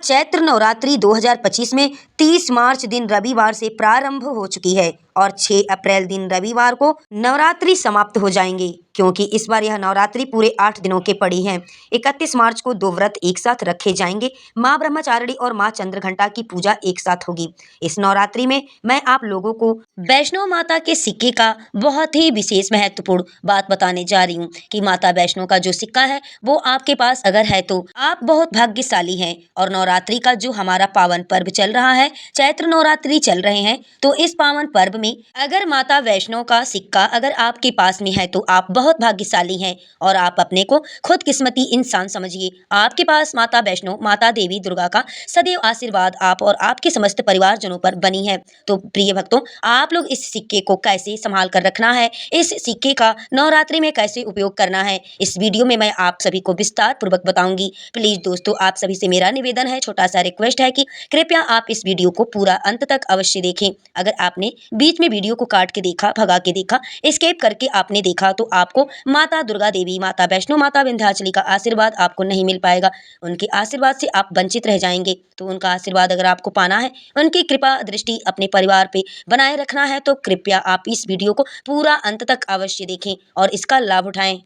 चैत्र नवरात्रि 2025 में 30 मार्च दिन रविवार से प्रारंभ हो चुकी है और 6 अप्रैल दिन रविवार को नवरात्रि समाप्त हो जाएंगे, क्योंकि इस बार यह नवरात्रि पूरे 8 दिनों के पड़ी है। 31 मार्च को 2 व्रत एक साथ रखे जाएंगे। माँ ब्रह्मचारिणी और माँ चंद्रघंटा की पूजा एक साथ होगी। इस नवरात्रि में मैं आप लोगों को वैष्णो माता के सिक्के का बहुत ही विशेष महत्वपूर्ण बात बताने जा रही हूँ कि माता वैष्णो का जो सिक्का है वो आपके पास अगर है तो आप बहुत भाग्यशाली हैं। और नवरात्रि का जो हमारा पावन पर्व चल रहा है, चैत्र नवरात्रि चल रहे हैं, तो इस पावन पर्व में अगर माता वैष्णो का सिक्का अगर आपके पास में है तो आप बहुत भाग्यशाली हैं और आप अपने को खुद किस्मती इंसान समझिए। आपके पास माता वैष्णो माता देवी दुर्गा का सदैव आशीर्वाद आप और आपके समस्त परिवारजनों पर बनी है। तो प्रिय भक्तों, आप लोग इस सिक्के को कैसे संभाल कर रखना है, इस सिक्के का नवरात्रि में कैसे उपयोग करना है, इस वीडियो में मैं आप सभी को विस्तार पूर्वक बताऊंगी। प्लीज दोस्तों, आप सभी से मेरा निवेदन है, छोटा सा रिक्वेस्ट है कि कृपया आप इस वीडियो को पूरा अंत तक अवश्य देखें। अगर आपने बीच में वीडियो को काट के देखा, भगा के देखा, एस्केप करके आपने देखा तो आपको माता दुर्गा देवी, माता वैष्णो, माता विंध्याचली का आशीर्वाद आपको नहीं मिल पाएगा। उनके आशीर्वाद से आप वंचित रह जाएंगे। तो उनका आशीर्वाद अगर आपको पाना है, उनकी कृपा दृष्टि अपने परिवार पे बनाए रखना है, तो कृपया आप इस वीडियो को पूरा अंत तक अवश्य देखें और इसका लाभ उठाएं।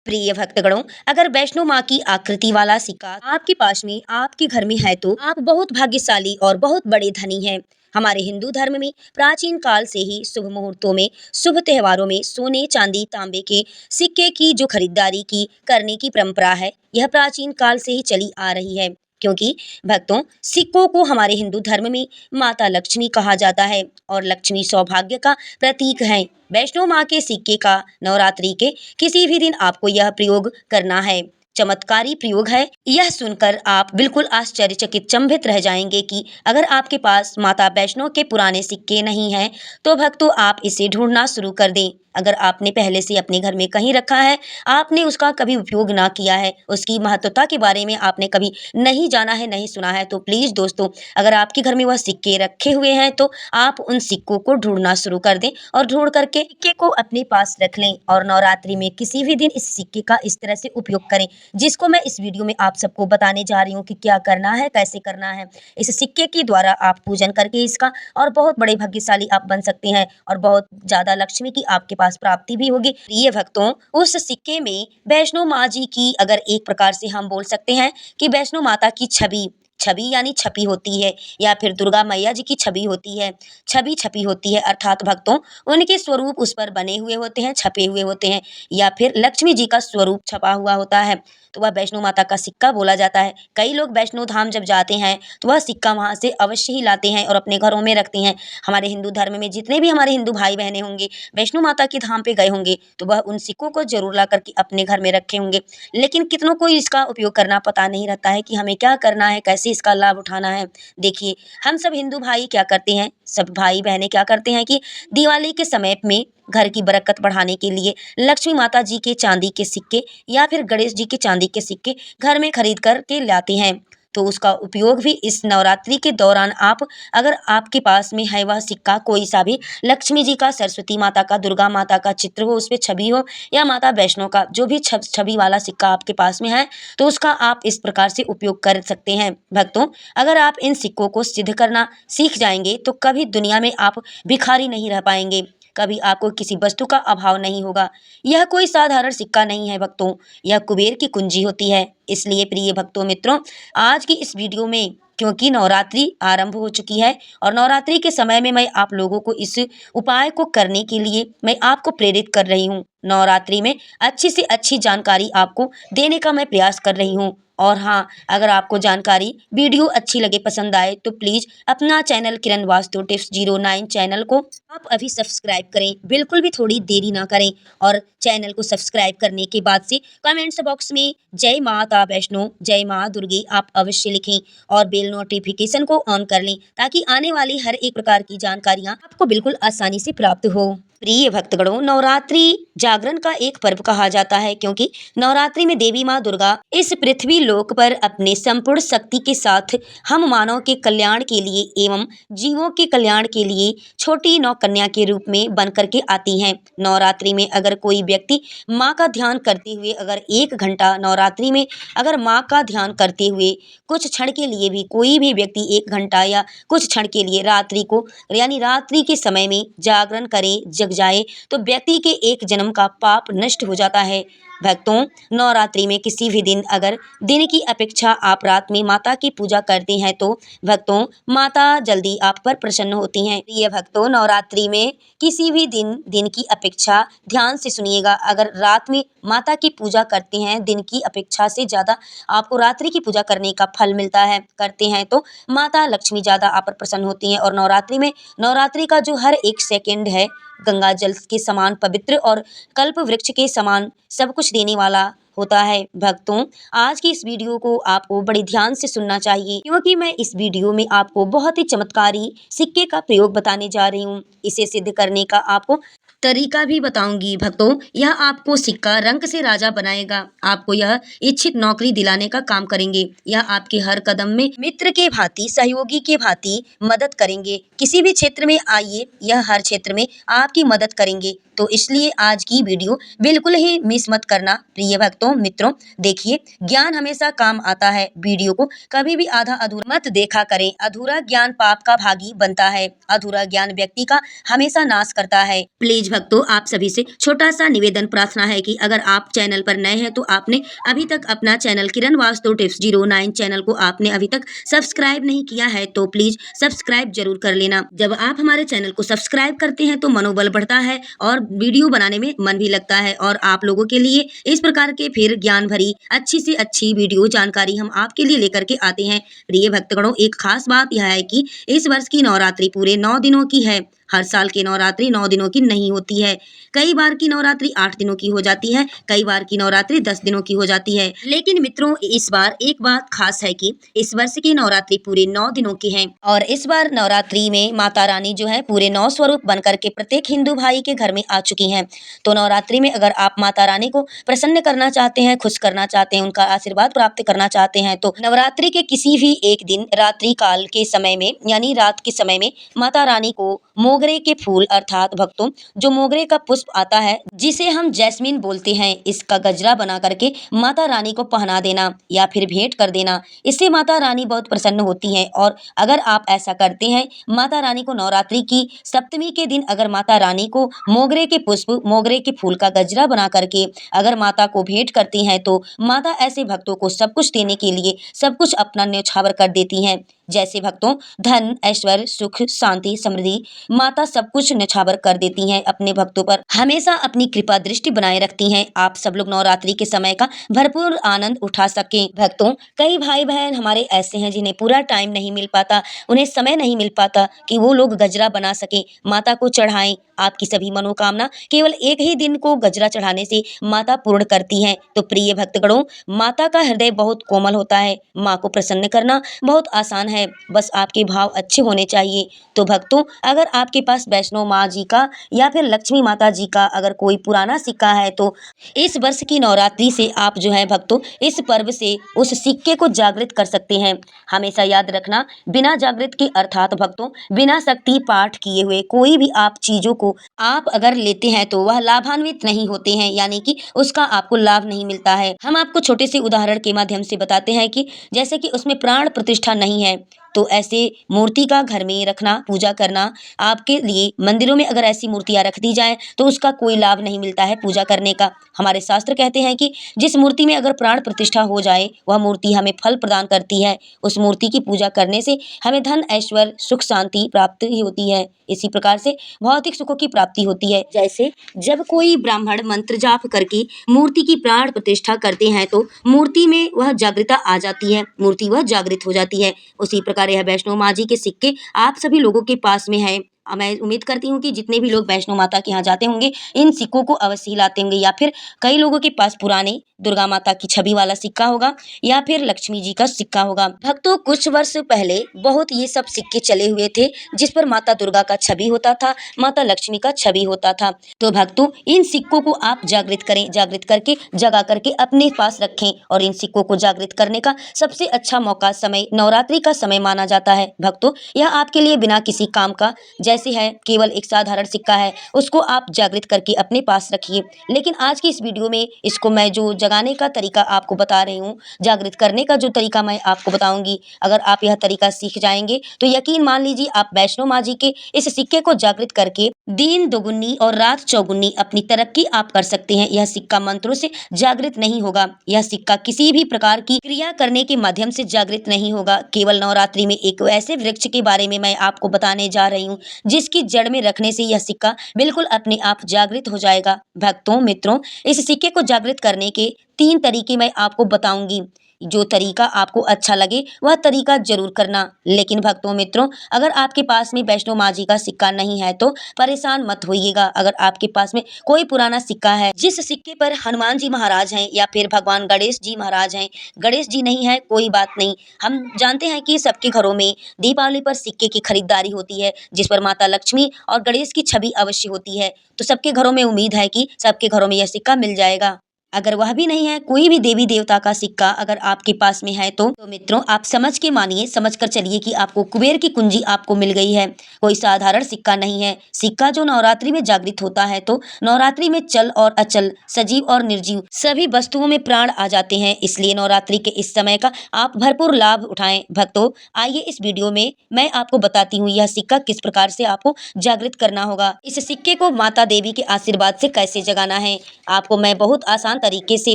प्रिय भक्तगणों, अगर वैष्णो माँ की आकृति वाला सिक्का आपके पास में, आपके घर में है तो आप बहुत भाग्यशाली और बहुत बड़े धनी हैं। हमारे हिंदू धर्म में प्राचीन काल से ही शुभ मुहूर्तों में, शुभ त्योहारों में सोने, चांदी, तांबे के सिक्के की जो खरीदारी की करने की परंपरा है, यह प्राचीन काल से ही चली आ रही है। क्योंकि भक्तों, सिक्कों को हमारे हिंदू धर्म में माता लक्ष्मी कहा जाता है और लक्ष्मी सौभाग्य का प्रतीक है। वैष्णो माँ के सिक्के का नवरात्रि के किसी भी दिन आपको यह प्रयोग करना है। चमत्कारी प्रयोग है। यह सुनकर आप बिल्कुल आश्चर्यचकित, चंभित रह जाएंगे कि अगर आपके पास माता वैष्णो के पुराने सिक्के नहीं हैं तो भक्तों, आप इसे ढूंढना शुरू कर दें। अगर आपने पहले से अपने घर में कहीं रखा है, आपने उसका कभी उपयोग ना किया है, उसकी महत्वता के बारे में आपने कभी नहीं जाना है, नहीं सुना है, तो प्लीज दोस्तों, अगर आपके घर में वह सिक्के रखे हुए हैं तो आप उन सिक्कों को ढूंढना शुरू कर दें और ढूंढ करके सिक्के को अपने पास रख लें और नवरात्रि में किसी भी दिन इस सिक्के का इस तरह से उपयोग करें, जिसको मैं इस वीडियो में आप सबको बताने जा रही हूँ कि क्या करना है, कैसे करना है। इस सिक्के के द्वारा आप पूजन करके इसका और बहुत बड़े भाग्यशाली आप बन सकते हैं और बहुत ज्यादा लक्ष्मी की आपके पास प्राप्ति भी होगी। प्रिय भक्तों, उस सिक्के में वैष्णो माँ जी की, अगर एक प्रकार से हम बोल सकते हैं कि वैष्णो माता की छवि, छवि यानी छपी होती है, या फिर दुर्गा मैया जी की छवि होती है, छवि छपी होती है, अर्थात भक्तों उनके स्वरूप उस पर बने हुए होते हैं, छपे हुए होते हैं, या फिर लक्ष्मी जी का स्वरूप छपा हुआ होता है, तो वह वैष्णो माता का सिक्का बोला जाता है। कई लोग वैष्णो धाम जब जाते हैं तो वह सिक्का वहां से अवश्य ही लाते हैं और अपने घरों में रखते हैं। हमारे हिंदू धर्म में जितने भी हमारे हिंदू भाई बहने होंगे, वैष्णो माता के धाम पे गए होंगे, तो वह उन सिक्कों को जरूर ला करके अपने घर में रखे होंगे। लेकिन कितनों को इसका उपयोग करना पता नहीं रहता है कि हमें क्या करना है, कैसे इसका लाभ उठाना है। देखिए, हम सब हिंदू भाई क्या करते हैं, सब भाई बहनें क्या करते हैं कि दिवाली के समय में घर की बरकत बढ़ाने के लिए लक्ष्मी माता जी के चांदी के सिक्के या फिर गणेश जी के चांदी के सिक्के घर में खरीद कर के लाते हैं। तो उसका उपयोग भी इस नवरात्रि के दौरान आप, अगर आपके पास में है वह सिक्का कोई सा भी, लक्ष्मी जी का, सरस्वती माता का, दुर्गा माता का चित्र हो, उस पे छवि हो, या माता वैष्णो का जो भी छवि वाला सिक्का आपके पास में है, तो उसका आप इस प्रकार से उपयोग कर सकते हैं। भक्तों, अगर आप इन सिक्कों को सिद्ध करना सीख जाएंगे तो कभी दुनिया में आप भिखारी नहीं रह पाएंगे, कभी आपको किसी वस्तु का अभाव नहीं होगा। यह कोई साधारण सिक्का नहीं है भक्तों, यह कुबेर की कुंजी होती है। इसलिए प्रिय भक्तों मित्रों, आज की इस वीडियो में, क्योंकि नवरात्रि आरंभ हो चुकी है और नवरात्रि के समय में मैं आप लोगों को इस उपाय को करने के लिए मैं आपको प्रेरित कर रही हूँ। नवरात्रि में अच्छी से अच्छी जानकारी आपको देने का मैं प्रयास कर रही हूँ। और हाँ, अगर आपको जानकारी, वीडियो अच्छी लगे, पसंद आए, तो प्लीज अपना चैनल किरण वास्तु टिप्स 09 चैनल को आप अभी सब्सक्राइब करें, बिल्कुल भी थोड़ी देरी ना करें। और चैनल को सब्सक्राइब करने के बाद से कमेंट्स बॉक्स में जय माता वैष्णो, जय माँ दुर्गे आप अवश्य लिखें और बेल नोटिफिकेशन को ऑन कर लें, ताकि आने वाली हर एक प्रकार की जानकारियाँ आपको बिल्कुल आसानी से प्राप्त हो। प्रिय भक्तगणों, नवरात्रि जागरण का एक पर्व कहा जाता है, क्योंकि नवरात्रि में देवी माँ दुर्गा इस पृथ्वी लोक पर अपने संपूर्ण शक्ति के साथ हम मानव के कल्याण के लिए एवं जीवों के कल्याण के लिए छोटी नौ कन्या के रूप में बन करके आती हैं। नवरात्रि में अगर कोई व्यक्ति माँ का ध्यान करते हुए अगर 1 घंटा नवरात्रि में अगर माँ का ध्यान करते हुए कुछ क्षण के लिए भी कोई भी व्यक्ति 1 घंटा या कुछ क्षण के लिए रात्रि को यानी रात्रि के समय में जागरण करे, जग जाए, तो व्यक्ति के एक जन्म का पाप नष्ट हो जाता है। भक्तों, नवरात्रि में किसी भी दिन अगर दिन की अपेक्षा आप रात में माता की पूजा करते हैं तो भक्तों माता जल्दी आप पर प्रसन्न होती हैं। प्रिय भक्तों, नवरात्रि में किसी भी दिन की अपेक्षा ध्यान से सुनिएगा, अगर रात में माता की पूजा करते हैं दिन की अपेक्षा से ज़्यादा आपको रात्रि की पूजा करने का फल मिलता है, करते हैं तो माता लक्ष्मी ज़्यादा आप पर प्रसन्न होती हैं। और नवरात्रि में नवरात्रि का जो हर एक सेकंड है गंगा जल के समान पवित्र और कल्प वृक्ष के समान सब कुछ देने वाला होता है। भक्तों, आज की इस वीडियो को आपको बड़े ध्यान से सुनना चाहिए, क्योंकि मैं इस वीडियो में आपको बहुत ही चमत्कारी सिक्के का प्रयोग बताने जा रही हूँ। इसे सिद्ध करने का आपको तरीका भी बताऊंगी। भक्तों, यह आपको सिक्का रंग से राजा बनाएगा, आपको यह इच्छित नौकरी दिलाने का काम करेंगे। यह आपके हर कदम में मित्र के भांति, सहयोगी के भांति मदद करेंगे। किसी भी क्षेत्र में आइए, यह हर क्षेत्र में आपकी मदद करेंगे। तो इसलिए आज की वीडियो बिल्कुल ही मिस मत करना। प्रिय भक्तों, मित्रों, देखिए, ज्ञान हमेशा काम आता है। वीडियो को कभी भी आधा अधूरा मत देखा करें। अधूरा ज्ञान पाप का भागी बनता है। अधूरा ज्ञान व्यक्ति का हमेशा नाश करता है। प्लीज भक्तों, आप सभी से छोटा सा निवेदन प्रार्थना है कि अगर आप चैनल पर नए हैं तो आपने अभी तक अपना चैनल किरण वास्तु टिप्स 09 चैनल को आपने अभी तक सब्सक्राइब नहीं किया है तो प्लीज सब्सक्राइब जरूर कर लेना। जब आप हमारे चैनल को सब्सक्राइब करते हैं तो मनोबल बढ़ता है और वीडियो बनाने में मन भी लगता है, और आप लोगों के लिए इस प्रकार के फिर ज्ञान भरी अच्छी से अच्छी वीडियो जानकारी हम आपके लिए लेकर के आते हैं। प्रिय भक्तगणों, एक खास बात यह है कि इस वर्ष की नवरात्रि पूरे 9 दिनों की है। हर साल की नवरात्रि 9 दिनों की नहीं होती है। कई बार की नवरात्रि 8 दिनों की हो जाती है, कई बार की नवरात्रि 10 दिनों की हो जाती है। लेकिन मित्रों, इस बार एक बात खास है कि इस वर्ष की नवरात्रि पूरे 9 दिनों की है, और इस बार नवरात्रि में माता रानी जो है पूरे 9 स्वरूप बनकर के प्रत्येक हिंदू भाई के घर में आ चुकी हैं। तो नवरात्रि में अगर आप माता रानी को प्रसन्न करना चाहते हैं, खुश करना चाहते हैं, उनका आशीर्वाद प्राप्त करना चाहते हैं, तो नवरात्रि के किसी भी एक दिन रात्रि काल के समय में यानी रात के समय में माता रानी को मोगरे के फूल अर्थात भक्तों जो मोगरे का पुष्प आता है जिसे हम जैस्मिन बोलते हैं, इसका गजरा बना करके माता रानी को पहना देना या फिर भेंट कर देना। इससे माता रानी बहुत प्रसन्न होती हैं। और अगर आप ऐसा करते हैं, माता रानी को नवरात्रि की सप्तमी के दिन अगर माता रानी को मोगरे के पुष्प मोगरे के फूल का गजरा बना करके अगर माता को भेंट करती हैं तो माता ऐसे भक्तों को सब कुछ देने के लिए सब कुछ अपना न्यौछावर कर देती हैं। जैसे भक्तों धन, ऐश्वर्य, सुख, शांति, समृद्धि, माता सब कुछ न्यौछावर कर देती हैं। अपने भक्तों पर हमेशा अपनी कृपा दृष्टि बनाए रखती हैं। आप सब लोग नवरात्रि के समय का भरपूर आनंद उठा सकें। भक्तों, कई भाई बहन हमारे ऐसे हैं जिन्हें पूरा टाइम नहीं मिल पाता, उन्हें समय नहीं मिल पाता कि वो लोग गजरा बना सके, माता को चढ़ाएं। आपकी सभी मनोकामना केवल एक ही दिन को गजरा चढ़ाने से माता पूर्ण करती हैं। तो प्रिय भक्तगणों, माता का हृदय बहुत कोमल होता है। माँ को प्रसन्न करना बहुत आसान है, बस आपके भाव अच्छे होने चाहिए। तो भक्तों, अगर आपके पास वैष्णो माँ जी का या फिर लक्ष्मी माता जी का अगर कोई पुराना सिक्का है तो इस वर्ष की नवरात्रि से आप जो है भक्तों इस पर्व से उस सिक्के को जागृत कर सकते हैं। हमेशा याद रखना, बिना जागृत के अर्थात भक्तों बिना शक्ति पाठ किए हुए कोई भी आप चीजों को आप अगर लेते हैं तो वह लाभान्वित नहीं होते हैं, यानी कि उसका आपको लाभ नहीं मिलता है। हम आपको छोटे से उदाहरण के माध्यम से बताते हैं कि जैसे कि उसमें प्राण प्रतिष्ठा नहीं है तो ऐसे मूर्ति का घर में रखना, पूजा करना आपके लिए मंदिरों में अगर ऐसी मूर्तियां रख दी जाए तो उसका कोई लाभ नहीं मिलता है पूजा करने का। हमारे शास्त्र कहते हैं कि जिस मूर्ति में अगर प्राण प्रतिष्ठा हो जाए वह मूर्ति हमें फल प्रदान करती है। उस मूर्ति की पूजा करने से हमें धन, ऐश्वर्य, सुख, शांति प्राप्त ही होती है। इसी प्रकार से भौतिक सुखों की प्राप्ति होती है। जैसे जब कोई ब्राह्मण मंत्र जाप करके मूर्ति की प्राण प्रतिष्ठा करते हैं तो मूर्ति में वह जागृता आ जाती है, मूर्ति वह जागृत हो जाती है। उसी प्रकार यह वैष्णो माँ जी के सिक्के आप सभी लोगों के पास में है। मैं उम्मीद करती हूँ कि जितने भी लोग वैष्णो माता के यहाँ जाते होंगे इन सिक्कों को अवश्य ही लाते होंगे, या फिर कई लोगों के पास पुराने दुर्गा माता की छवि वाला सिक्का होगा या फिर लक्ष्मी जी का सिक्का होगा। भक्तों, कुछ वर्ष पहले बहुत ये सब सिक्के चले हुए थे जिस पर माता दुर्गा का छवि होता था, माता लक्ष्मी का छवि होता था। तो भक्तों, इन सिक्कों को आप जागृत करें, जागृत करके जगा करके अपने पास रखें। और इन सिक्कों को जागृत करने का सबसे अच्छा मौका समय नवरात्रि का समय माना जाता है। भक्तों, यह आपके लिए बिना किसी काम का जैसे है, केवल एक साधारण सिक्का है, उसको आप जागृत करके अपने पास रखिए। लेकिन आज की इस वीडियो में इसको मैं जो जगाने का तरीका आपको बता रही हूँ, जागृत करने का जो तरीका मैं आपको बताऊंगी, अगर आप यह तरीका सीख जाएंगे तो यकीन मान लीजिए आप वैष्णो माँ जी के इस सिक्के को जागृत करके दिन दोगुनी और रात चौगुनी अपनी तरक्की आप कर सकते हैं। यह सिक्का मंत्रों से जागृत नहीं होगा, यह सिक्का किसी भी प्रकार की क्रिया करने के माध्यम से जागृत नहीं होगा। केवल नवरात्रि में एक ऐसे वृक्ष के बारे में मैं आपको बताने जा रही हूँ जिसकी जड़ में रखने से यह सिक्का बिल्कुल अपने आप जागृत हो जाएगा। भक्तों, मित्रों, इस सिक्के को जागृत करने के 3 तरीके मैं आपको बताऊंगी। जो तरीका आपको अच्छा लगे वह तरीका जरूर करना। लेकिन भक्तों, मित्रों, अगर आपके पास में वैष्णो माँ जी का सिक्का नहीं है तो परेशान मत होइएगा। अगर आपके पास में कोई पुराना सिक्का है जिस सिक्के पर हनुमान जी महाराज हैं या फिर भगवान गणेश जी महाराज हैं, गणेश जी नहीं है, कोई बात नहीं। हम जानते हैं कि सबके घरों में दीपावली पर सिक्के की खरीदारी होती है जिस पर माता लक्ष्मी और गणेश की छवि अवश्य होती है। तो सबके घरों में उम्मीद है कि सबके घरों में यह सिक्का मिल जाएगा। अगर वह भी नहीं है, कोई भी देवी देवता का सिक्का अगर आपके पास में है तो मित्रों, आप समझ के मानिए, समझ कर चलिए कि आपको कुबेर की कुंजी आपको मिल गई है। कोई साधारण सिक्का नहीं है। सिक्का जो नवरात्रि में जागृत होता है तो नवरात्रि में चल और अचल, सजीव और निर्जीव सभी वस्तुओं में प्राण आ जाते हैं। इसलिए नवरात्रि के इस समय का आप भरपूर लाभ उठाएं। भक्तों, आइए इस वीडियो में मैं आपको बताती हूँ यह सिक्का किस प्रकार से आपको जागृत करना होगा। इस सिक्के को माता देवी के आशीर्वाद से कैसे जगाना है, आपको मैं बहुत आसान तरीके से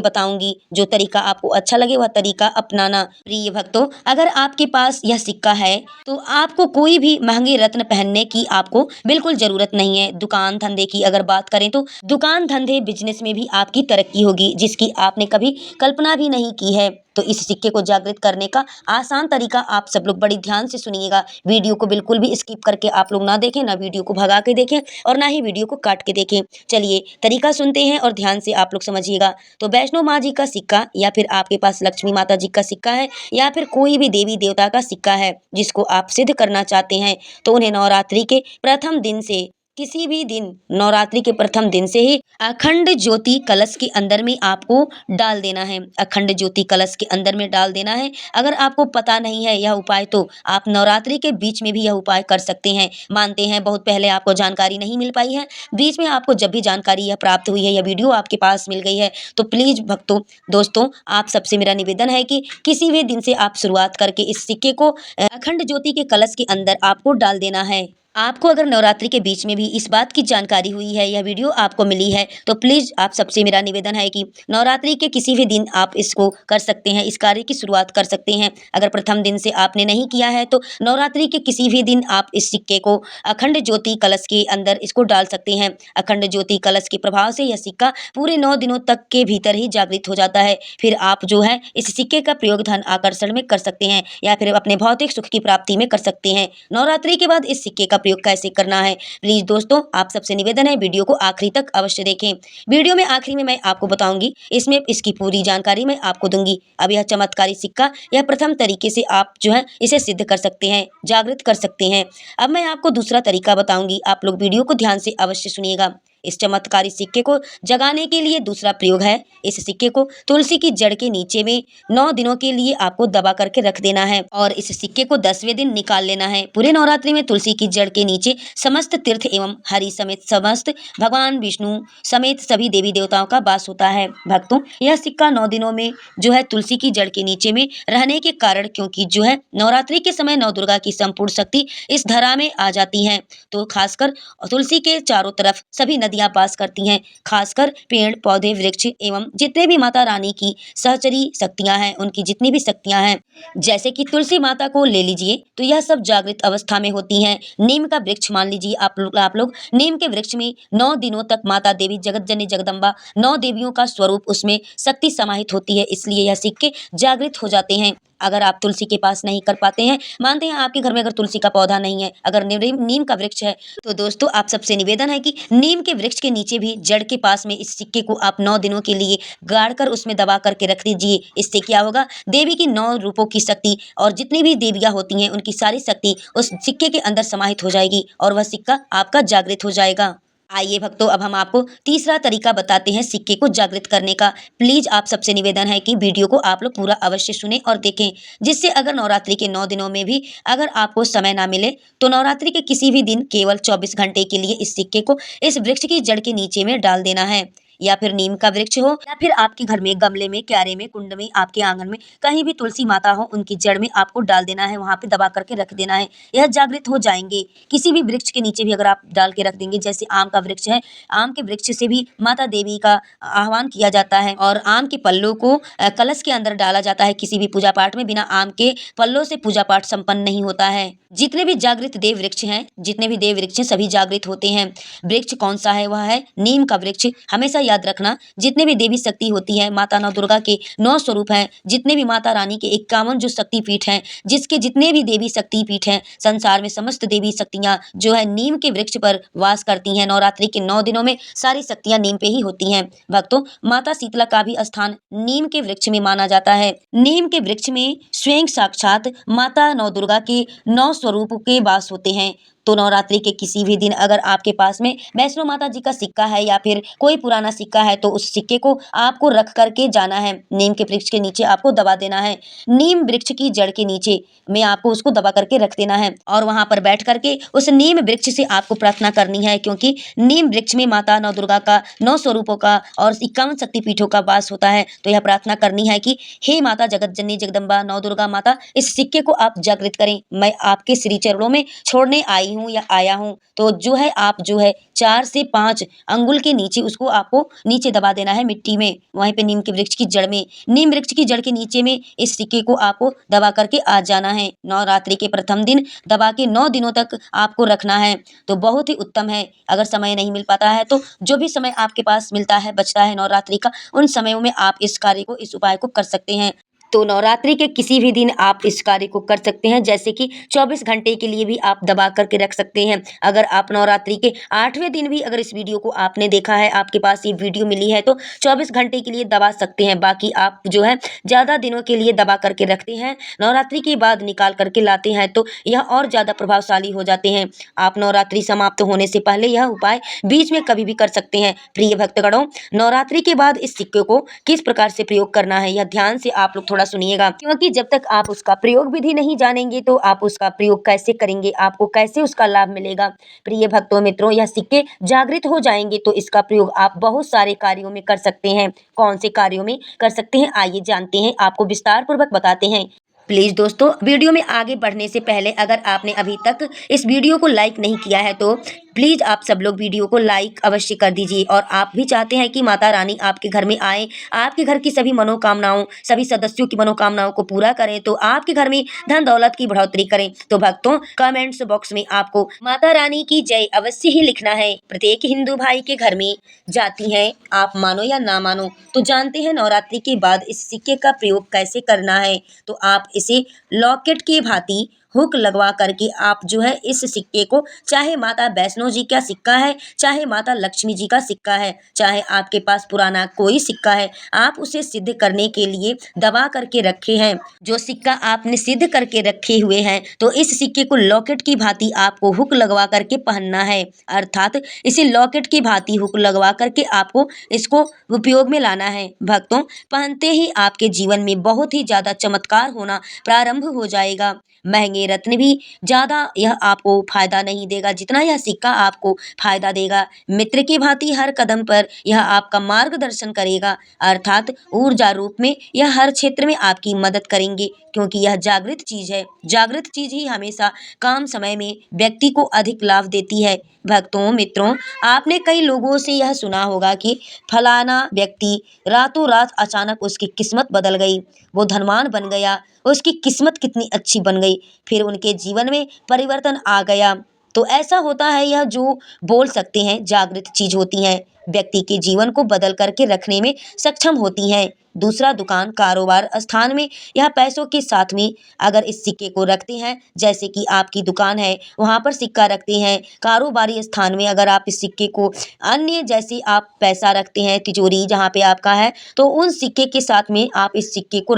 बताऊंगी। जो तरीका आपको अच्छा लगे वह तरीका अपनाना। प्रिय भक्तों, अगर आपके पास यह सिक्का है तो आपको कोई भी महंगे रत्न पहनने की आपको बिल्कुल जरूरत नहीं है। दुकान धंधे की अगर बात करें तो दुकान धंधे बिजनेस में भी आपकी तरक्की होगी जिसकी आपने कभी कल्पना भी नहीं की है। तो इस सिक्के को जागृत करने का आसान तरीका आप सब लोग बड़ी ध्यान से सुनिएगा। वीडियो को बिल्कुल भी स्किप करके आप लोग ना देखें, ना वीडियो को भगा के देखें और ना ही वीडियो को काट के देखें। चलिए तरीका सुनते हैं और ध्यान से आप लोग समझिएगा। तो वैष्णो माँ जी का सिक्का या फिर आपके पास लक्ष्मी माता जी का सिक्का है या फिर कोई भी देवी देवता का सिक्का है जिसको आप सिद्ध करना चाहते हैं, तो उन्हें नवरात्रि के प्रथम दिन से किसी भी दिन, नवरात्रि के प्रथम दिन से ही अखंड ज्योति कलश के अंदर में आपको डाल देना है। अखंड ज्योति कलश के अंदर में डाल देना है। अगर आपको पता नहीं है यह उपाय तो आप नवरात्रि के बीच में भी यह उपाय कर सकते हैं। मानते हैं बहुत पहले आपको जानकारी नहीं मिल पाई है, बीच में आपको जब भी जानकारी यह प्राप्त हुई है, यह वीडियो आपके पास मिल गई है, तो प्लीज भक्तों, दोस्तों, आप सबसे मेरा निवेदन है कि किसी भी दिन से आप शुरुआत करके इस सिक्के को अखंड ज्योति के कलश के अंदर आपको डाल देना है। आपको अगर नवरात्रि के बीच में भी इस बात की जानकारी हुई है, यह वीडियो आपको मिली है, तो प्लीज आप सबसे मेरा निवेदन है कि नवरात्रि के किसी भी दिन आप इसको कर सकते हैं, इस कार्य की शुरुआत कर सकते हैं। अगर प्रथम दिन से आपने नहीं किया है तो नवरात्रि के किसी भी दिन आप इस सिक्के को अखंड ज्योति कलश के अंदर इसको डाल सकते हैं। अखंड ज्योति कलश के प्रभाव से यह सिक्का पूरे 9 दिनों तक के भीतर ही जागृत हो जाता है। फिर आप जो है इस सिक्के का प्रयोग धन आकर्षण में कर सकते हैं या फिर अपने भौतिक सुख की प्राप्ति में कर सकते हैं। नवरात्रि के बाद इस सिक्के का प्रयोग कैसे करना है, प्लीज दोस्तों, आप सबसे निवेदन है वीडियो को आखिरी तक अवश्य देखें। वीडियो में आखिरी में मैं आपको बताऊंगी, इसमें इसकी पूरी जानकारी मैं आपको दूंगी। अब यह चमत्कारी सिक्का, यह प्रथम तरीके से आप जो है इसे सिद्ध कर सकते हैं, जागृत कर सकते हैं। अब मैं आपको दूसरा तरीका बताऊंगी, आप लोग वीडियो को ध्यान से अवश्य सुनिएगा। इस चमत्कारी सिक्के को जगाने के लिए दूसरा प्रयोग है, इस सिक्के को तुलसी की जड़ के नीचे में 9 दिनों के लिए आपको दबा करके रख देना है और इस सिक्के को 10वें दिन निकाल लेना है। पूरे नवरात्रि में तुलसी की जड़ के नीचे समस्त तीर्थ एवं हरि समेत समस्त भगवान विष्णु समेत सभी देवी देवताओं का वास होता है। भक्तों, यह सिक्का 9 दिनों में जो है तुलसी की जड़ के नीचे में रहने के कारण, क्योंकि जो है नवरात्रि के समय नौ दुर्गा की संपूर्ण शक्ति इस धरा में आ जाती है, तो खासकर तुलसी के चारों तरफ सभी नदियां पास करती हैं। खासकर पेड़ पौधे वृक्ष एवं जितने भी माता रानी की सहचरी शक्तियां हैं, उनकी जितनी भी शक्तियां हैं, जैसे कि तुलसी माता को ले लीजिए तो यह सब जागृत अवस्था में होती हैं। नीम का वृक्ष मान लीजिए आप लोग नीम के वृक्ष में 9 दिनों तक माता देवी जगत जननी जगदम्बा 9 देवियों का स्वरूप उसमें शक्ति समाहित होती है, इसलिए यह सिक्के जागृत हो जाते हैं। अगर आप तुलसी के पास नहीं कर पाते हैं, मानते हैं आपके घर में अगर तुलसी का पौधा नहीं है, अगर नीम का वृक्ष है, तो दोस्तों आप सबसे निवेदन है कि नीम के वृक्ष के नीचे भी जड़ के पास में इस सिक्के को आप 9 दिनों के लिए गाड़ कर उसमें दबा करके रख दीजिए। इससे क्या होगा, देवी की 9 रूपों की शक्ति और जितनी भी देवियाँ होती हैं उनकी सारी शक्ति उस सिक्के के अंदर समाहित हो जाएगी और वह सिक्का आपका जागृत हो जाएगा। आइए भक्तों, अब हम आपको तीसरा तरीका बताते हैं सिक्के को जागृत करने का। प्लीज आप सबसे निवेदन है कि वीडियो को आप लोग पूरा अवश्य सुने और देखें, जिससे अगर नवरात्रि के 9 दिनों में भी अगर आपको समय ना मिले तो नवरात्रि के किसी भी दिन केवल 24 घंटे के लिए इस सिक्के को इस वृक्ष की जड़ के नीचे में डाल देना है। या फिर नीम का वृक्ष हो या फिर आपके घर में गमले में, क्यारे में, कुंड में, आपके आंगन में कहीं भी तुलसी माता हो, उनकी जड़ में आपको डाल देना है, वहां पे दबा करके रख देना है। यह जागृत हो जाएंगे। किसी भी वृक्ष के नीचे भी अगर आप डाल के रख देंगे, जैसे आम का वृक्ष है, आम के वृक्ष से भी माता देवी का आह्वान किया जाता है और आम के पल्लों को कलश के अंदर डाला जाता है। किसी भी पूजा पाठ में बिना आम के पल्लों से पूजा पाठ संपन्न नहीं होता है। जितने भी जागृत देव वृक्ष हैं, जितने भी देव वृक्ष हैं, सभी जागृत होते हैं। वृक्ष कौन सा है? वह है नीम का वृक्ष। हमेशा याद रखना, जितने भी देवी शक्ति होती है, माता नौ दुर्गा के 9 स्वरूप हैं, जितने भी माता रानी के 51 जो शक्ति पीठ हैं, जिसके जितने भी देवी शक्ति पीठ हैं संसार में, समस्त देवी शक्तियां जो है नीम के वृक्ष पर वास करती हैं। नवरात्रि के 9 दिनों में सारी शक्तियां नीम पे ही होती हैं। भक्तों, माता शीतला का भी स्थान नीम के वृक्ष में माना जाता है। नीम के वृक्ष में स्वयं साक्षात माता नौ दुर्गा के 9 स्वरूप के वास होते हैं। तो नवरात्रि के किसी भी दिन अगर आपके पास में वैष्णो माता जी का सिक्का है या फिर कोई पुराना सिक्का है, तो उस सिक्के को आपको रख करके जाना है। नीम के वृक्ष के नीचे आपको दबा देना है। नीम वृक्ष की जड़ के नीचे में आपको उसको दबा करके रख देना है और वहां पर बैठ करके उस नीम वृक्ष से आपको प्रार्थना करनी है, क्योंकि नीम वृक्ष में माता नौ दुर्गा का 9 स्वरूपों का और 51 शक्तिपीठों का वास होता है। तो यह प्रार्थना करनी है कि हे माता जगत जननी जगदम्बा नौ दुर्गा माता, इस सिक्के को आप जागृत करें। मैं आपके श्री चरणों में छोड़ने आई हूँ या आया हूँ। तो जो है आप जो है 4 से 5 अंगुल के नीचे उसको आपको नीचे दबा देना है मिट्टी में, वहीं पे नीम के वृक्ष की जड़ में। नीम वृक्ष की जड़ के नीचे में इस सिक्के को आपको दबा करके आ जाना है। नवरात्रि के प्रथम दिन दबा के 9 दिनों तक आपको रखना है। तो बहुत ही उत्तम है। अगर समय नहीं मिल पाता है तो जो भी समय आपके पास मिलता है, बचता है नवरात्रि का, उन समयों में आप इस कार्य को, इस उपाय को कर सकते हैं। तो नवरात्रि के किसी भी दिन आप इस कार्य को कर सकते हैं, जैसे कि 24 घंटे के लिए भी आप दबा करके रख सकते हैं। अगर आप नवरात्रि के 8वें दिन भी अगर इस वीडियो को आपने देखा है, आपके पास ये वीडियो मिली है, तो 24 घंटे के लिए दबा सकते हैं। बाकी आप जो है ज़्यादा दिनों के लिए दबा करके रखते हैं, नवरात्रि के बाद निकाल करके लाते हैं, तो यह और ज़्यादा प्रभावशाली हो जाते हैं। आप नवरात्रि समाप्त होने से पहले यह उपाय बीच में कभी भी कर सकते हैं। प्रिय भक्तगणों, नवरात्रि के बाद इस सिक्के को किस प्रकार से प्रयोग करना है, यह ध्यान से आप लोग थोड़ा सुनिएगा, क्योंकि जब तक आप उसका प्रयोग विधि नहीं जानेंगे तो आप उसका प्रयोग कैसे करेंगे, आपको कैसे उसका लाभ मिलेगा। प्रिय भक्तों मित्रों, यह सिक्के जागृत हो जाएंगे तो इसका प्रयोग आप बहुत सारे कार्यों में कर सकते हैं। कौन से कार्यों में कर सकते हैं, आइए जानते हैं, आपको विस्तार पूर्वक बताते हैं। प्लीज दोस्तों, वीडियो में आगे बढ़ने से पहले अगर आपने अभी तक इस वीडियो को लाइक नहीं किया है तो प्लीज आप सब लोग वीडियो को लाइक अवश्य कर दीजिए। और आप भी चाहते हैं कि माता रानी आपके घर में आए, आपके घर की सभी मनोकामनाओं, सभी सदस्यों की मनोकामनाओं को पूरा करें, तो आपके घर में धन दौलत की बढ़ोतरी करें, तो भक्तों कमेंट्स बॉक्स में आपको माता रानी की जय अवश्य ही लिखना है। प्रत्येक हिंदू भाई के घर में जाती है, आप मानो या ना मानो, तो जानते हैं नवरात्रि के बाद इस सिक्के का प्रयोग कैसे करना है। तो आप इसे लॉकेट के भांति हुक लगवा करके आप जो है इस सिक्के को, चाहे माता वैष्णो जी का सिक्का है, चाहे माता लक्ष्मी जी का सिक्का है, चाहे आपके पास पुराना कोई सिक्का है, आप उसे सिद्ध करने के लिए दबा करके रखे हैं। जो सिक्का आपने सिद्ध करके रखे हुए हैं, तो इस सिक्के को लॉकेट की भांति आपको हुक लगवा करके पहनना है। अर्थात इसे लॉकेट की भांति हुक लगवा करके आपको इसको उपयोग में लाना है। भक्तों, पहनते ही आपके जीवन में बहुत ही ज्यादा चमत्कार होना प्रारंभ हो जाएगा। महंगे रत्न भी ज़्यादा यह आपको फायदा नहीं देगा जितना यह सिक्का आपको फायदा देगा। मित्र की भांति हर कदम पर यह आपका मार्गदर्शन करेगा, अर्थात ऊर्जा रूप में यह हर क्षेत्र में आपकी मदद करेंगे, क्योंकि यह जागृत चीज है। जागृत चीज ही हमेशा कम समय में व्यक्ति को अधिक लाभ देती है। भक्तों मित्रों, आपने कई लोगों से यह सुना होगा कि फलाना व्यक्ति रातों रात अचानक उसकी किस्मत बदल गई, वो धनवान बन गया, उसकी किस्मत कितनी अच्छी बन गई, फिर उनके जीवन में परिवर्तन आ गया। तो ऐसा होता है, यह जो बोल सकते हैं जागृत चीज होती है, व्यक्ति के जीवन को बदल करके रखने में सक्षम होती हैं। दूसरा दुकान कारोबार स्थान में यह पैसों के साथ में अगर इस सिक्के को रखते हैं, जैसे कि आपकी दुकान है वहाँ पर सिक्का रखते हैं, कारोबारी स्थान में अगर आप इस सिक्के को अन्य जैसे आप पैसा रखते हैं तिजोरी जहाँ पे आपका है, तो उन सिक्के के साथ में आप इस सिक्के को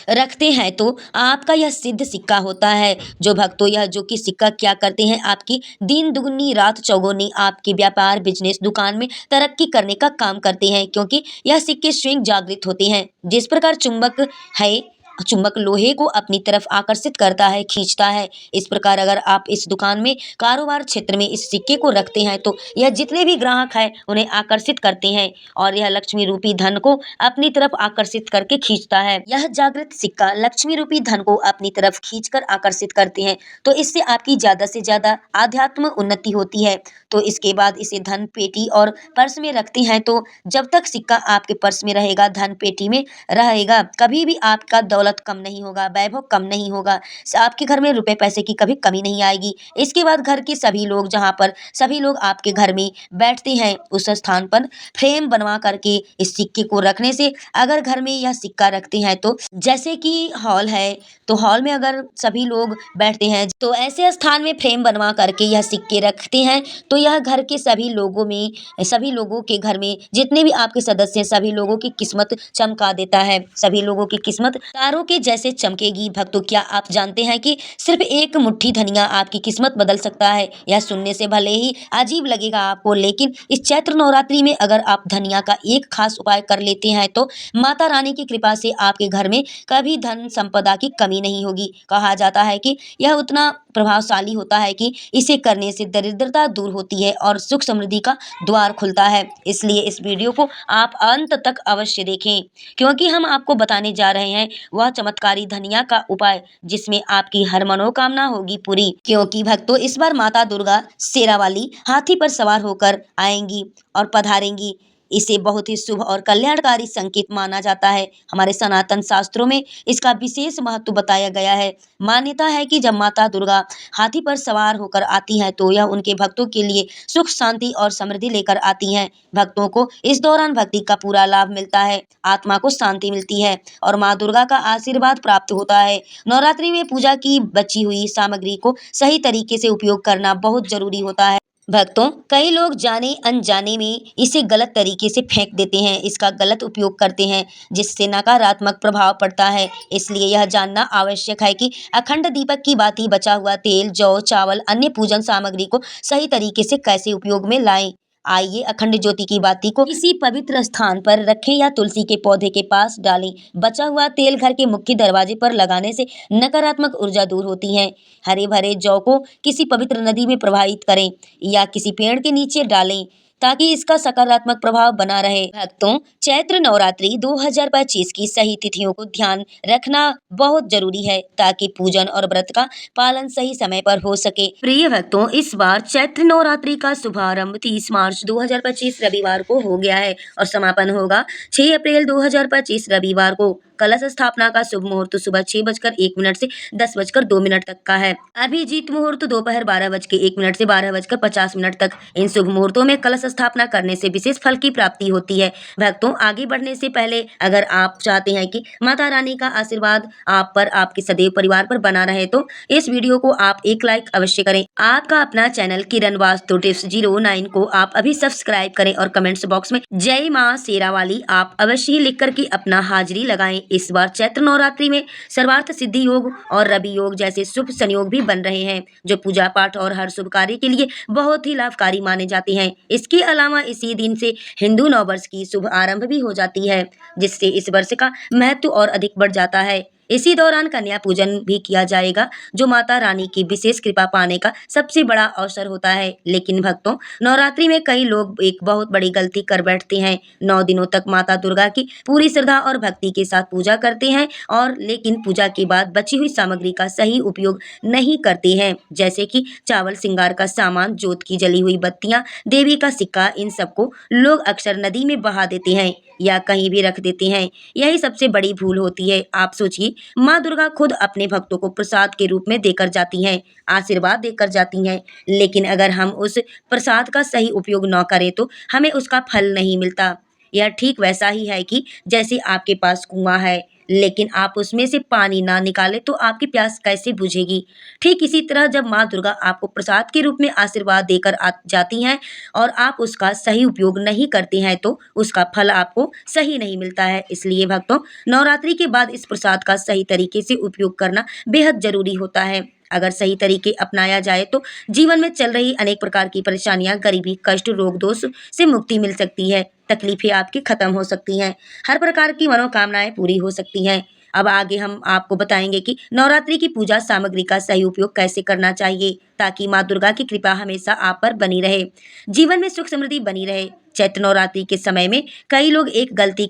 रखते हैं तो आपका यह सिद्ध सिक्का होता है। जो भक्तों यह जो कि सिक्का क्या करते हैं, आपकी दिन दुगनी रात चौगुनी आपके व्यापार बिजनेस दुकान में तरक्की करने का काम करते हैं, क्योंकि यह सिक्के स्वयं जागृत होते हैं। जिस प्रकार चुंबक है, चुंबक लोहे को अपनी तरफ आकर्षित करता है, खींचता है, इस प्रकार अगर आप इस दुकान में कारोबार क्षेत्र में इस सिक्के को रखते हैं तो यह जितने भी ग्राहक हैं उन्हें आकर्षित करते हैं और यह लक्ष्मी रूपी धन को अपनी तरफ आकर्षित करके खींचता है। यह जागृत सिक्का लक्ष्मी रूपी धन को अपनी तरफ खींचकर आकर्षित करते हैं, तो इससे आपकी ज्यादा से ज्यादा आध्यात्म उन्नति होती है। तो इसके बाद इसे धन पेटी और पर्स में रखते हैं, तो जब तक सिक्का आपके पर्स में रहेगा, धन पेटी में रहेगा, कभी भी आपका दौलत कम नहीं होगा, वैभव कम नहीं होगा, आपके घर में रुपए पैसे की कभी कमी नहीं आएगी। इसके बाद घर के सभी लोग जहाँ पर सभी लोग आपके घर में बैठते हैं उस स्थान पर फ्रेम बनवा करके इस सिक्के को रखने से अगर घर में यह सिक्का रखते हैं तो जैसे कि हॉल है तो हॉल में अगर सभी लोग बैठते हैं तो ऐसे स्थान में फ्रेम बनवा करके यह सिक्के रखते हैं तो यह घर के सभी लोगों में सभी लोगों के घर में जितने भी आपके सदस्य हैं सभी लोगों की किस्मत चमका देता है, सभी लोगों की किस्मत तारों के जैसे चमकेगी। भक्तों क्या आप जानते हैं कि सिर्फ एक मुट्ठी धनिया आपकी किस्मत बदल सकता है। यह सुनने से भले ही अजीब लगेगा आपको, लेकिन इस चैत्र नवरात्रि में अगर आप धनिया का एक खास उपाय कर लेते हैं तो माता रानी की कृपा से आपके घर में कभी धन संपदा की कमी नहीं होगी। कहा जाता है कि यह उतना प्रभावशाली होता है कि इसे करने से दरिद्रता दूर होती है और सुख समृद्धि का द्वार खुलता है। इसलिए इस वीडियो को आप अंत तक अवश्य देखें, क्योंकि हम आपको बताने जा रहे हैं वह चमत्कारी धनिया का उपाय जिसमें आपकी हर मनोकामना होगी पूरी। क्योंकि भक्तों इस बार माता दुर्गा शेरा वाली हाथी पर सवार होकर आएंगी और पधारेंगी। इसे बहुत ही शुभ और कल्याणकारी संकेत माना जाता है। हमारे सनातन शास्त्रों में इसका विशेष महत्व बताया गया है। मान्यता है कि जब माता दुर्गा हाथी पर सवार होकर आती हैं तो यह उनके भक्तों के लिए सुख शांति और समृद्धि लेकर आती हैं। भक्तों को इस दौरान भक्ति का पूरा लाभ मिलता है, आत्मा को शांति मिलती है और माँ दुर्गा का आशीर्वाद प्राप्त होता है। नवरात्रि में पूजा की बची हुई सामग्री को सही तरीके से उपयोग करना बहुत जरूरी होता है। भक्तों कई लोग जाने अनजाने में इसे गलत तरीके से फेंक देते हैं, इसका गलत उपयोग करते हैं जिससे नकारात्मक प्रभाव पड़ता है। इसलिए यह जानना आवश्यक है कि अखंड दीपक की बाती बचा हुआ तेल, जौ, चावल, अन्य पूजन सामग्री को सही तरीके से कैसे उपयोग में लाएं। आइए अखंड ज्योति की बाती को किसी पवित्र स्थान पर रखें या तुलसी के पौधे के पास डालें। बचा हुआ तेल घर के मुख्य दरवाजे पर लगाने से नकारात्मक ऊर्जा दूर होती है। हरे भरे जौ को किसी पवित्र नदी में प्रवाहित करें या किसी पेड़ के नीचे डालें ताकि इसका सकारात्मक प्रभाव बना रहे। भक्तों चैत्र नवरात्रि 2025 की सही तिथियों को ध्यान रखना बहुत जरूरी है ताकि पूजन और व्रत का पालन सही समय पर हो सके। प्रिय भक्तों इस बार चैत्र नवरात्रि का शुभारंभ 30 मार्च 2025 रविवार को हो गया है और समापन होगा 6 अप्रैल 2025 रविवार को। कलश स्थापना का शुभ मुहूर्त सुबह 6:01 से 10:02 तक का है। अभिजीत मुहूर्त दोपहर 12:01 से 12:50 तक। इन शुभ मुहूर्तों में कलश स्थापना करने से विशेष फल की प्राप्ति होती है। भक्तों आगे बढ़ने से पहले अगर आप चाहते हैं कि माता रानी का आशीर्वाद आप पर आपके सदैव परिवार पर बना रहे तो इस वीडियो को आप एक लाइक अवश्य करें। आपका अपना चैनल किरण वास्तु टिप्स 09 को आप अभी सब्सक्राइब करें और कमेंट्स बॉक्स में जय माँ शेरा वाली आप अवश्य ही लिख करके अपना हाजिरी लगाएं। इस बार चैत्र नवरात्रि में सर्वार्थ सिद्धि योग और रवि योग जैसे शुभ संयोग भी बन रहे हैं जो पूजा पाठ और हर शुभ कार्य के लिए बहुत ही लाभकारी माने जाते हैं। इसके अलावा इसी दिन से हिंदू नववर्ष की शुभ आरंभ भी हो जाती है जिससे इस वर्ष का महत्व और अधिक बढ़ जाता है। इसी दौरान कन्या पूजन भी किया जाएगा जो माता रानी की विशेष कृपा पाने का सबसे बड़ा अवसर होता है। लेकिन भक्तों नवरात्रि में कई लोग एक बहुत बड़ी गलती कर बैठते हैं। 9 दिनों तक माता दुर्गा की पूरी श्रद्धा और भक्ति के साथ पूजा करते हैं और लेकिन पूजा के बाद बची हुई सामग्री का सही उपयोग नहीं करते हैं, जैसे कि चावल, श्रृंगार का सामान, जोत की जली हुई बत्तियां, देवी का सिक्का, इन सबको लोग अक्सर नदी में बहा देते हैं या कहीं भी रख देते हैं। यही सबसे बड़ी भूल होती है। आप सोचिए माँ दुर्गा खुद अपने भक्तों को प्रसाद के रूप में देकर जाती हैं, आशीर्वाद देकर जाती हैं, लेकिन अगर हम उस प्रसाद का सही उपयोग न करें तो हमें उसका फल नहीं मिलता। यह ठीक वैसा ही है कि जैसे आपके पास कुआं है, लेकिन आप उसमें से पानी ना निकाले तो आपकी प्यास कैसे बुझेगी। ठीक इसी तरह जब माँ दुर्गा आपको प्रसाद के रूप में आशीर्वाद देकर जाती हैं और आप उसका सही उपयोग नहीं करते हैं तो उसका फल आपको सही नहीं मिलता है। इसलिए भक्तों, नवरात्रि के बाद इस प्रसाद का सही तरीके से उपयोग करना बेहद जरूरी होता है। अगर सही तरीके अपनाया जाए तो जीवन में चल रही अनेक प्रकार की परेशानियां, गरीबी, कष्ट, रोग दोष से मुक्ति मिल सकती है। तकलीफें आपकी खत्म हो सकती हैं। हर प्रकार की मनोकामनाएं पूरी हो सकती हैं। अब आगे हम आपको बताएंगे कि नवरात्रि की पूजा सामग्री का सही उपयोग कैसे करना चाहिए ताकि माँ दुर्गा की कृपा हमेशा आप पर बनी रहे, जीवन में सुख समृद्धि बनी रहे। चैत्र नवरात्रि के समय में कई लोग एक गलती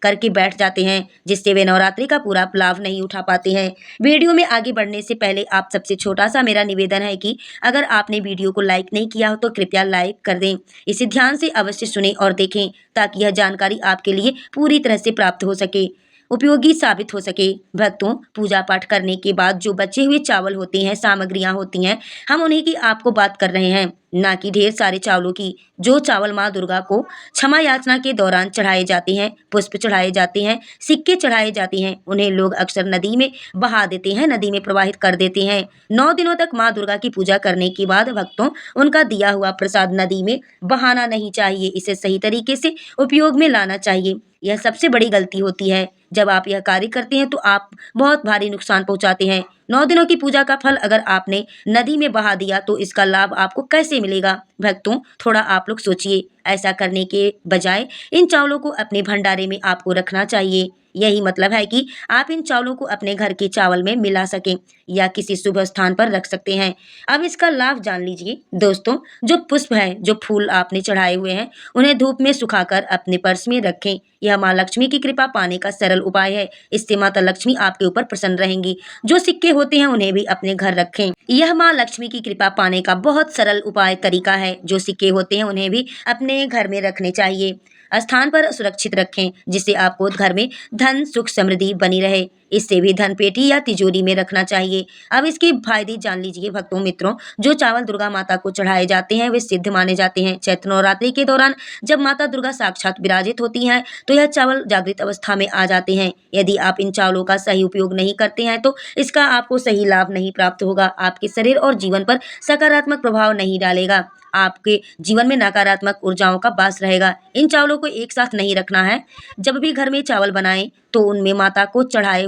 करके बैठ जाते हैं, जिससे वे नवरात्रि का पूरा लाभ नहीं उठा पाते हैं। वीडियो में आगे बढ़ने से पहले आप सबसे छोटा सा मेरा निवेदन है कि अगर आपने वीडियो को लाइक नहीं किया हो तो कृपया लाइक कर दें। इसे ध्यान से अवश्य सुनें और देखें ताकि यह जानकारी आपके लिए पूरी तरह से प्राप्त हो सके, उपयोगी साबित हो सके। भक्तों, पूजा पाठ करने के बाद जो बचे हुए चावल होते हैं, सामग्रियां होती हैं, हम उन्हीं की आपको बात कर रहे हैं, ना कि ढेर सारे चावलों की। जो चावल माँ दुर्गा को क्षमा याचना के दौरान चढ़ाए जाते हैं, पुष्प चढ़ाए जाते हैं, सिक्के चढ़ाए जाते हैं, उन्हें लोग अक्सर नदी में बहा देते हैं, नदी में प्रवाहित कर देते हैं। 9 दिनों तक माँ दुर्गा की पूजा करने के बाद भक्तों, उनका दिया हुआ प्रसाद नदी में बहाना नहीं चाहिए, इसे सही तरीके से उपयोग में लाना चाहिए। यह सबसे बड़ी गलती होती है। जब आप यह कार्य करते हैं तो आप बहुत भारी नुकसान पहुंचाते हैं। 9 दिनों की पूजा का फल अगर आपने नदी में बहा दिया तो इसका लाभ आपको कैसे मिलेगा। भक्तों, थोड़ा आप लोग सोचिए। ऐसा करने के बजाय इन चावलों को अपने भंडारे में आपको रखना चाहिए। यही मतलब है कि आप इन चावलों को अपने घर के चावल में मिला सकें या किसी शुभ स्थान पर रख सकते हैं। अब इसका लाभ जान लीजिए। दोस्तों, जो पुष्प है, जो फूल आपने चढ़ाए हुए हैं, उन्हें धूप में सुखाकर अपने पर्स में रखें। यह माँ लक्ष्मी की कृपा पाने का सरल उपाय है। इससे माता लक्ष्मी आपके ऊपर प्रसन्न रहेंगी। जो सिक्के होते हैं उन्हें भी अपने घर रखें। यह माँ लक्ष्मी की कृपा पाने का बहुत सरल उपाय तरीका है। जो सिक्के होते हैं उन्हें भी अपने घर में रखने चाहिए, स्थान पर सुरक्षित रखें, जिससे आपको घर में धन, सुख, समृद्धि बनी रहे। इससे भी धन पेटी या तिजोरी में रखना चाहिए। अब इसके फायदे जान लीजिए भक्तों मित्रों। जो चावल दुर्गा माता को चढ़ाए जाते हैं वे सिद्ध माने जाते हैं। चैत्र नवरात्रि के दौरान जब माता दुर्गा साक्षात विराजित होती हैं तो यह चावल जागृत अवस्था में आ जाते हैं। यदि आप इन चावलों का सही उपयोग नहीं करते हैं तो इसका आपको सही लाभ नहीं प्राप्त होगा, आपके शरीर और जीवन पर सकारात्मक प्रभाव नहीं डालेगा, आपके जीवन में नकारात्मक ऊर्जाओं का वास रहेगा। इन चावलों को एक साथ नहीं रखना है। जब भी घर में चावल बनाएं तो उनमें माता को चढ़ाए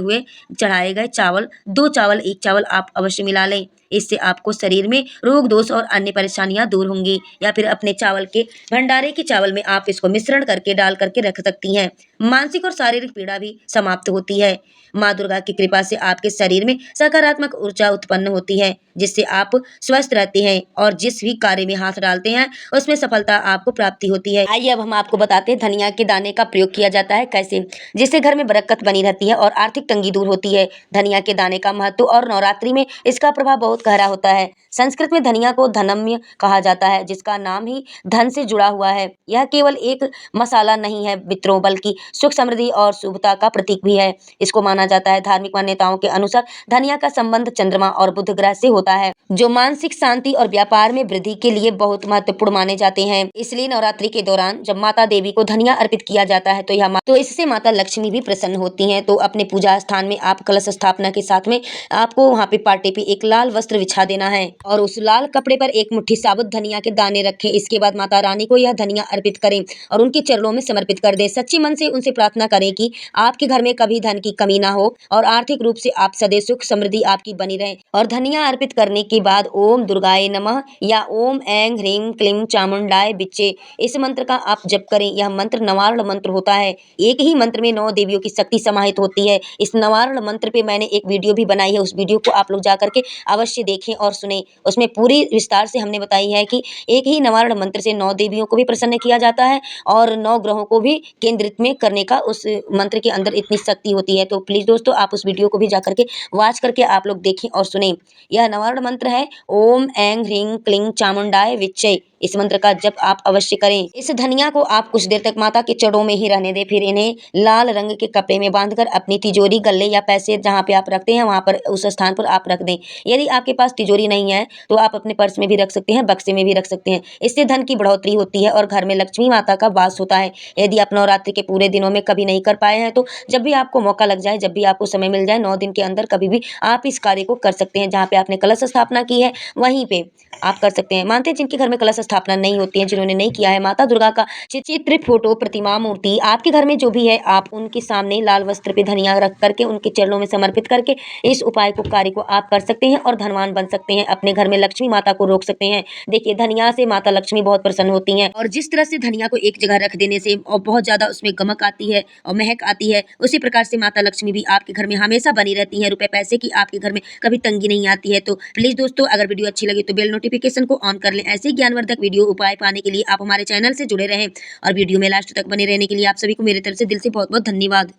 गए चावल, 2 चावल 1 चावल आप अवश्य मिला लें। इससे आपको शरीर में रोग दोष और अन्य परेशानियां दूर होंगी। या फिर अपने चावल के भंडारे के चावल में आप इसको मिश्रण करके डाल करके रख सकती हैं। मानसिक और शारीरिक पीड़ा भी समाप्त होती है। माँ दुर्गा की कृपा से आपके शरीर में सकारात्मक ऊर्जा उत्पन्न होती है, जिससे आप स्वस्थ रहते हैं और जिस भी कार्य में हाथ डालते हैं उसमें सफलता आपको प्राप्ति होती है। आइए अब हम आपको बताते हैं धनिया के दाने का प्रयोग किया जाता है कैसे, जिससे घर में बरकत बनी रहती है और आर्थिक तंगी दूर होती है। धनिया के दाने का महत्व और नवरात्रि में इसका प्रभाव बहुत गहरा होता है। संस्कृत में धनिया को धनम्य कहा जाता है, जिसका नाम ही धन से जुड़ा हुआ है। यह केवल एक मसाला नहीं है मित्रों, बल्कि सुख, समृद्धि और शुभता का प्रतीक भी है। इसको माना जाता है, धार्मिक मान्यताओं के अनुसार धनिया का संबंध चंद्रमा और बुध ग्रह से होता है, जो मानसिक शांति और व्यापार में वृद्धि के लिए बहुत महत्वपूर्ण माने जाते हैं। इसलिए नवरात्रि के दौरान जब माता देवी को धनिया अर्पित किया जाता है तो इससे माता लक्ष्मी भी प्रसन्न होती हैं। तो अपने पूजा स्थान में आप कलश स्थापना के साथ में आपको वहाँ पे पाटे पे एक लाल वस्त्र बिछा देना है और उस लाल कपड़े पर एक मुट्ठी साबुत धनिया के दाने रखें। इसके बाद माता रानी को यह धनिया अर्पित करें और उनके चरणों में समर्पित कर दें। सच्चे मन से उनसे प्रार्थना करें कि आपके घर में कभी धन की कमी ना हो और आर्थिक रूप से आप सदैव सुख समृद्धि आपकी बनी रहे। और धनिया अर्पित करने के बाद ओम दुर्गाय नमः या ओम ऐं ह्रीं क्लीं चामुंडाय विच्चे, इस मंत्र का आप जप करें। यह मंत्र नवारण मंत्र होता है। एक ही मंत्र में 9 देवियों की शक्ति समाहित होती है। इस नवारण मंत्र पे मैंने एक वीडियो भी बनाई है, उस वीडियो को आप लोग जा करके अवश्य देखें और सुने। उसमें पूरी विस्तार से हमने बताई है कि एक ही नवारण मंत्र से 9 देवियों को भी प्रसन्न किया जाता है और 9 ग्रहों को भी केंद्रित में करने का उस मंत्र के अंदर इतनी शक्ति होती है। तो प्लीज दोस्तों, आप उस वीडियो को भी जा करके वॉच करके आप लोग देखें और सुने। यह नवारण मंत्र है ओम ऐं ह्रीं क्लीं चामुंडाय विच्चे। इस मंत्र का जप आप अवश्य करें। इस धनिया को आप कुछ देर तक माता के चरणों में ही रहने दें। फिर इन्हें लाल रंग के कपड़े में बांधकर अपनी तिजोरी, गल्ले या पैसे जहाँ पे आप रखते हैं वहाँ पर उस स्थान पर आप रख दें। यदि आपके पास तिजोरी नहीं है तो आप अपने पर्स में भी रख सकते हैं, बक्से में भी रख सकते हैं। इससे धन की बढ़ोतरी होती है और घर में लक्ष्मी माता का वास होता है। यदि आप नवरात्रि के पूरे दिनों में कभी नहीं कर पाए हैं तो जब भी आपको मौका लग जाए, जब भी आपको समय मिल जाए, 9 दिन के अंदर कभी भी आप इस कार्य को कर सकते हैं। जहाँ पे आपने कलश स्थापना की है वहीं पे आप कर सकते हैं। मानते हैं जिनके घर में कलश स्थापना नहीं होती है, जिन्होंने नहीं किया है, माता दुर्गा का चित्र, फोटो, प्रतिमा, मूर्ति आपके घर में जो भी है, आप उनके सामने लाल वस्त्र पे धनिया रख करके उनके चरणों में समर्पित करके इस उपाय को, कार्य को आप कर सकते हैं और धनवान बन सकते हैं। अपने घर में लक्ष्मी माता को रोक सकते हैं। देखिए, धनिया से माता लक्ष्मी बहुत प्रसन्न होती हैं और जिस तरह से धनिया को एक जगह रख देने से और बहुत ज्यादा उसमें गमक आती है और महक आती है, उसी प्रकार से माता लक्ष्मी भी आपके घर में हमेशा बनी रहती है। रुपए पैसे की आपके घर में कभी तंगी नहीं आती है। तो प्लीज दोस्तों, अगर वीडियो अच्छी लगी तो बेल नोटिफिकेशन को ऑन कर लें। ऐसे ही ज्ञानवर्धक वीडियो उपाय पाने के लिए आप हमारे चैनल से जुड़े रहें और वीडियो में लास्ट तक बने रहने के लिए आप सभी को मेरी तरफ से दिल से बहुत बहुत धन्यवाद।